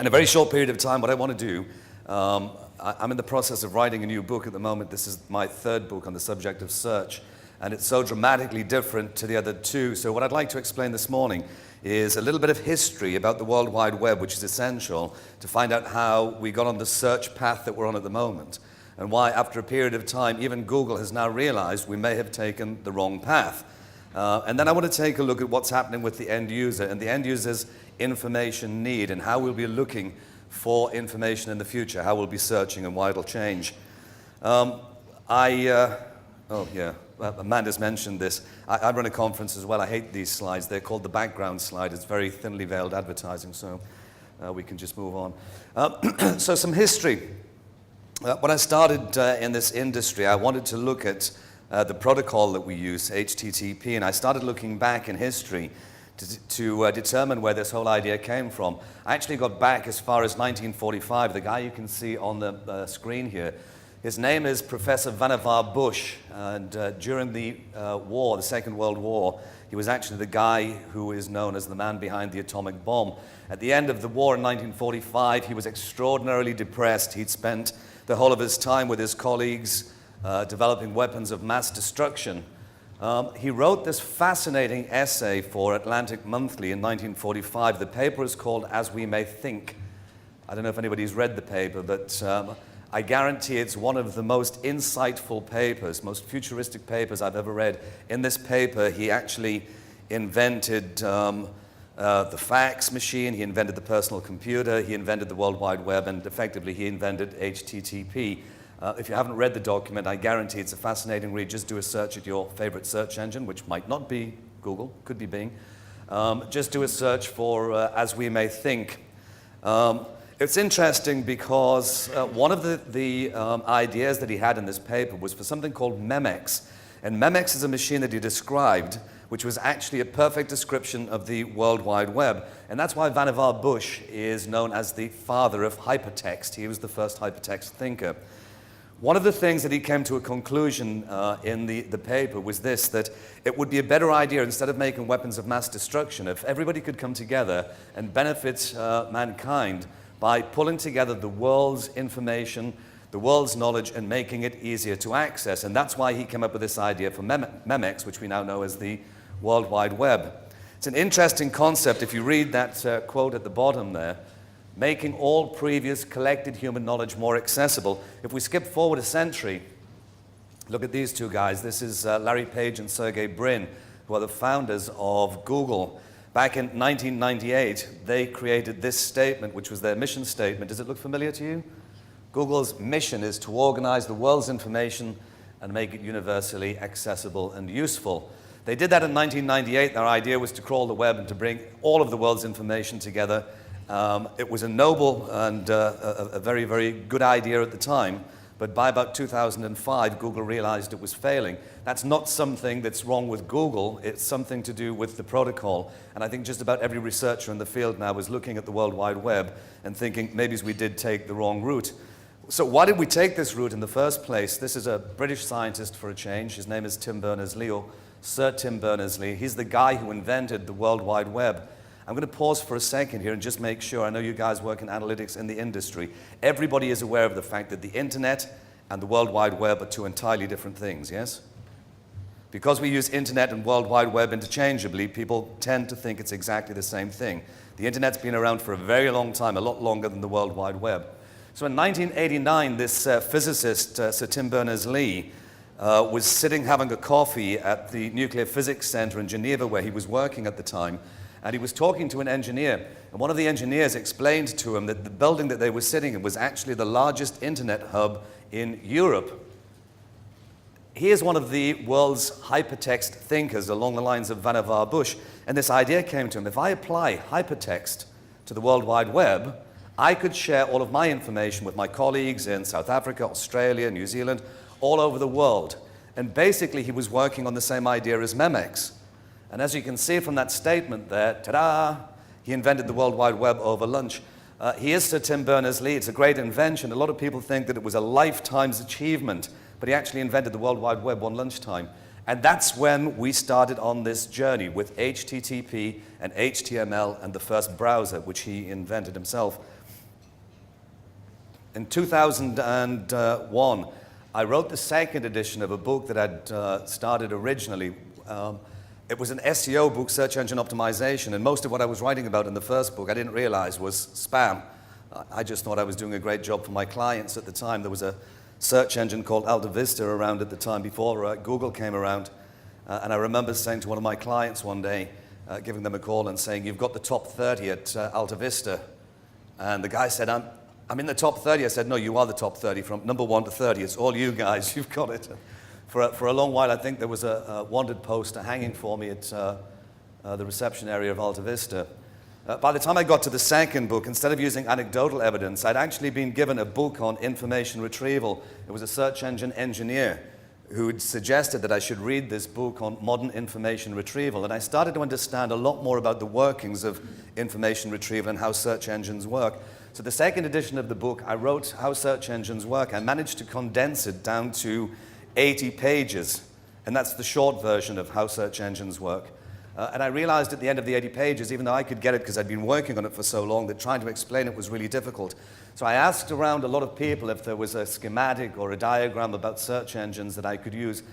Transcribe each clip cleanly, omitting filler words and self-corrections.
a very short period of time, what I want to do, I'm in the process of writing a new book at the moment. This is my third book on the subject of search, and it's so dramatically different to the other two. So what I'd like to explain this morning is a little bit of history about the World Wide Web, which is essential to find out how we got on the search path that we're on at the moment, and why, after a period of time, even Google has now realized we may have taken the wrong path. And then I want to take a look at what's happening with the end user and the end user's information need, and how we'll be looking for information in the future, how we'll be searching and why it'll change. Amanda's mentioned this. I run a conference as well. I hate these slides. They're called the background slide. It's very thinly veiled advertising, so we can just move on. So some history. When I started in this industry, I wanted to look at the protocol that we use, HTTP, and I started looking back in history to determine where this whole idea came from. I actually got back as far as 1945. The guy you can see on the screen here, his name is Professor Vannevar Bush, and during the war, the Second World War, he was actually the guy who is known as the man behind the atomic bomb. At the end of the war in 1945, he was extraordinarily depressed. He'd spent the whole of his time with his colleagues developing weapons of mass destruction. He wrote this fascinating essay for Atlantic Monthly in 1945. The paper is called As We May Think. I don't know if anybody's read the paper, but I guarantee it's one of the most insightful papers, most futuristic papers I've ever read. In this paper, he actually invented the fax machine, he invented the personal computer, he invented the World Wide Web, and effectively he invented HTTP. If you haven't read the document, I guarantee it's a fascinating read. Just do a search at your favorite search engine, which might not be Google, could be Bing. Just do a search for As We May Think. It's interesting because one of the ideas that he had in this paper was for something called Memex. And Memex is a machine that he described, which was actually a perfect description of the World Wide Web. And that's why Vannevar Bush is known as the father of hypertext. He was the first hypertext thinker. One of the things that he came to a conclusion in the paper was this, that it would be a better idea, instead of making weapons of mass destruction, if everybody could come together and benefit mankind by pulling together the world's information, the world's knowledge, and making it easier to access. And that's why he came up with this idea for Memex, which we now know as the World Wide Web. It's an interesting concept. If you read that quote at the bottom there, making all previous collected human knowledge more accessible. If we skip forward a century, look at these two guys. This is Larry Page and Sergey Brin, who are the founders of Google. Back in 1998, they created this statement, which was their mission statement. Does it look familiar to you? Google's mission is to organize the world's information and make it universally accessible and useful. They did that in 1998. Their idea was to crawl the web and to bring all of the world's information together. It was a noble and a very, very good idea at the time, but by about 2005, Google realized it was failing. That's not something that's wrong with Google, it's something to do with the protocol. And I think just about every researcher in the field now is looking at the World Wide Web and thinking, maybe we did take the wrong route. So why did we take this route in the first place? This is a British scientist for a change. His name is Tim Berners Lee, or Sir Tim Berners Lee. He's the guy who invented the World Wide Web. I'm going to pause for a second here and just make sure, I know you guys work in analytics in the industry. Everybody is aware of the fact that the internet and the World Wide Web are two entirely different things, yes? Because we use internet and World Wide Web interchangeably, people tend to think it's exactly the same thing. The internet's been around for a very long time, a lot longer than the World Wide Web. So in 1989, this physicist, Sir Tim Berners Lee, was sitting having a coffee at the Nuclear Physics Center in Geneva, where he was working at the time. And he was talking to an engineer, and one of the engineers explained to him that the building that they were sitting in was actually the largest internet hub in Europe. He is one of the world's hypertext thinkers along the lines of Vannevar Bush, and this idea came to him: if I apply hypertext to the World Wide Web, I could share all of my information with my colleagues in South Africa, Australia, New Zealand, all over the world. And basically he was working on the same idea as Memex. And as you can see from that statement there, ta-da, he invented the World Wide Web over lunch. He is Sir Tim Berners Lee. It's a great invention. A lot of people think that it was a lifetime's achievement, but he actually invented the World Wide Web one lunchtime. And that's when we started on this journey with HTTP and HTML and the first browser, which he invented himself. In 2001, I wrote the second edition of a book that I'd started originally. It was an SEO book, search engine optimization, and most of what I was writing about in the first book I didn't realize was spam. I just thought I was doing a great job for my clients at the time. There was a search engine called Alta Vista around at the time before Google came around. And I remember saying to one of my clients one day, giving them a call and saying, "You've got the top 30 at Alta Vista." And the guy said, I'm in the top 30. I said, "No, you are the top 30 from number 1 to 30. It's all you guys. You've got it." For a long while, I think there was a wanted poster hanging for me at the reception area of Alta Vista. By the time I got to the second book, instead of using anecdotal evidence, I'd actually been given a book on information retrieval. It was a search engine engineer who had suggested that I should read this book on modern information retrieval. And I started to understand a lot more about the workings of information retrieval and how search engines work. So the second edition of the book, I wrote how search engines work. I managed to condense it down to 80 pages. And that's the short version of how search engines work. And I realized at the end of the 80 pages, even though I could get it because I'd been working on it for so long, that trying to explain it was really difficult. So I asked around a lot of people if there was a schematic or a diagram about search engines that I could use.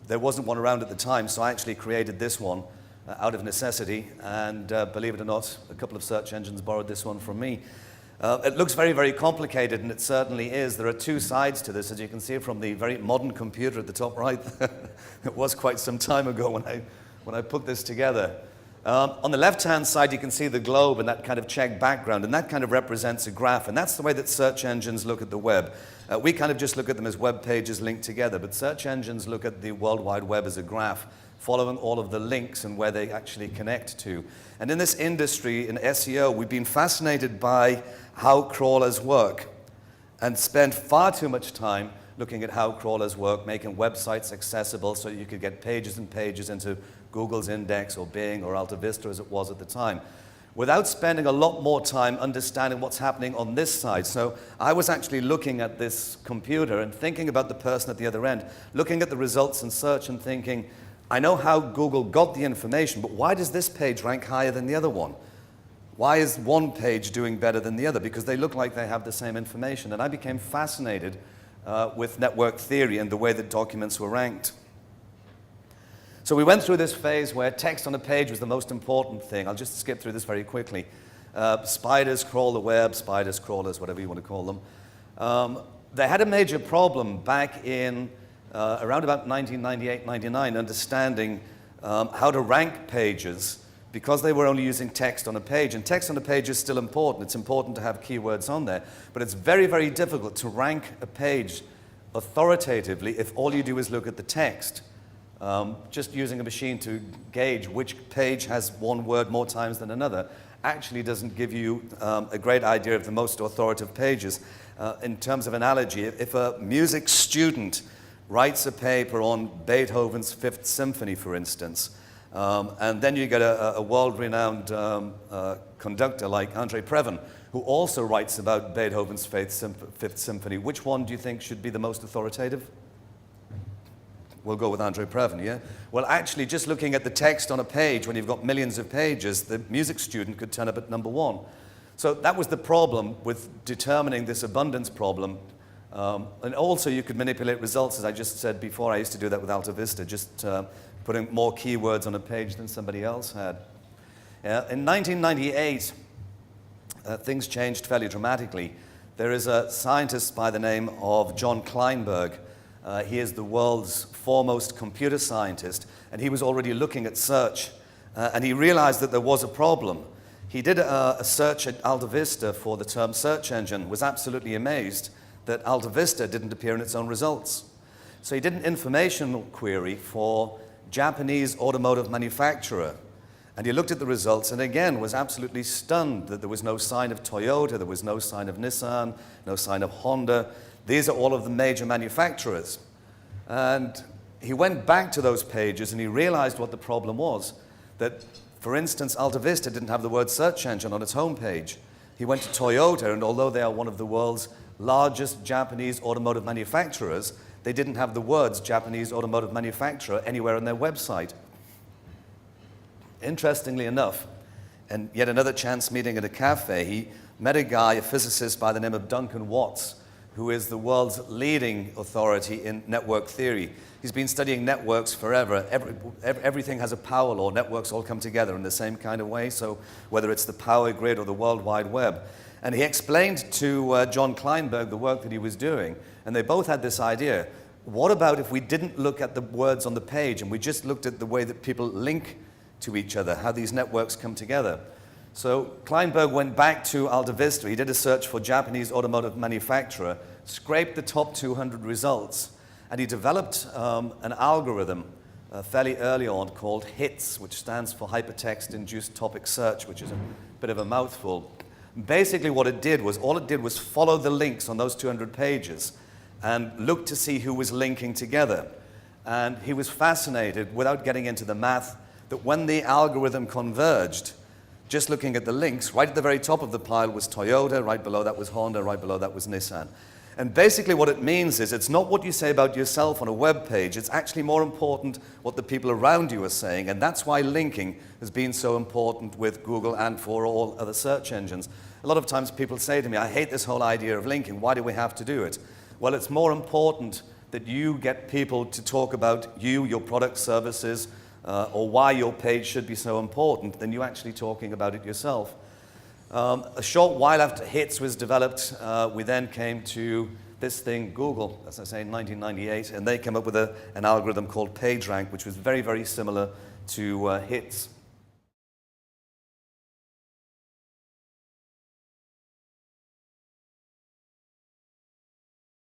There wasn't one around at the time, so I actually created this one out of necessity. And believe it or not, a couple of search engines borrowed this one from me. It looks very, very complicated, and it certainly is. There are two sides to this, as you can see from the very modern computer at the top right. It was quite some time ago when I put this together. On the left-hand side, you can see the globe and that kind of checked background, and that kind of represents a graph, and that's the way that search engines look at the web. We kind of just look at them as web pages linked together, but search engines look at the World Wide Web as a graph, following all of the links and where they actually connect to. And in this industry, in SEO, we've been fascinated by how crawlers work and spent far too much time looking at how crawlers work, making websites accessible so you could get pages and pages into Google's index or Bing or Alta Vista as it was at the time, without spending a lot more time understanding what's happening on this side. So I was actually looking at this computer and thinking about the person at the other end, looking at the results in search and thinking, I know how Google got the information, but why does this page rank higher than the other one? Why is one page doing better than the other? Because they look like they have the same information. And I became fascinated with network theory and the way that documents were ranked. So we went through this phase where text on a page was the most important thing. I'll just skip through this very quickly. Spiders crawl the web, spiders, crawlers, whatever you want to call them. They had a major problem back in around about 1998, 99, understanding how to rank pages because they were only using text on a page. And text on a page is still important. It's important to have keywords on there. But it's very, very difficult to rank a page authoritatively if all you do is look at the text. Just using a machine to gauge which page has one word more times than another actually doesn't give you a great idea of the most authoritative pages. In terms of analogy, if a music student writes a paper on Beethoven's Fifth Symphony, for instance, and then you get a world-renowned conductor like Andre Previn, who also writes about Beethoven's Fifth Symphony, which one do you think should be the most authoritative? We'll go with Andre Previn, yeah? Well, actually, just looking at the text on a page, when you've got millions of pages, the music student could turn up at number 1. So that was the problem with determining this abundance problem. And also, you could manipulate results, as I just said before. I used to do that with Alta Vista, just putting more keywords on a page than somebody else had. In 1998, things changed fairly dramatically. There is a scientist by the name of Jon Kleinberg. He is the world's foremost computer scientist, and he was already looking at search, and he realized that there was a problem. He did a search at Alta Vista for the term search engine, was absolutely amazed that Alta Vista didn't appear in its own results. So he did an informational query for Japanese automotive manufacturer, and he looked at the results and again was absolutely stunned that there was no sign of Toyota, there was no sign of Nissan, no sign of Honda. These are all of the major manufacturers. And he went back to those pages and he realized what the problem was. That, for instance, Alta Vista didn't have the word search engine on its homepage. He went to Toyota, and although they are one of the world's largest Japanese automotive manufacturers, they didn't have the words Japanese automotive manufacturer anywhere on their website. Interestingly enough, and yet another chance meeting at a cafe, he met a guy, a physicist by the name of Duncan Watts, who is the world's leading authority in network theory. He's been studying networks forever. Everything has a power law. Networks all come together in the same kind of way, so whether it's the power grid or the World Wide Web. And he explained to Jon Kleinberg the work that he was doing, and they both had this idea. What about if we didn't look at the words on the page and we just looked at the way that people link to each other, how these networks come together? So Kleinberg went back to Alta Vista. He did a search for Japanese automotive manufacturer, scraped the top 200 results, and he developed an algorithm fairly early on called HITS, which stands for Hypertext Induced Topic Search, which is a bit of a mouthful. Basically what it did was, all it did was follow the links on those 200 pages and look to see who was linking together. And he was fascinated, without getting into the math, that when the algorithm converged, just looking at the links, right at the very top of the pile was Toyota, right below that was Honda, right below that was Nissan. And basically what it means is it's not what you say about yourself on a web page, it's actually more important what the people around you are saying, and that's why linking has been so important with Google and for all other search engines. A lot of times people say to me, I hate this whole idea of linking, why do we have to do it? Well, it's more important that you get people to talk about you, your product, services, or why your page should be so important than you actually talking about it yourself. A short while after HITS was developed, we then came to this thing, Google, as I say, in 1998, and they came up with an algorithm called PageRank, which was very, very similar to HITS.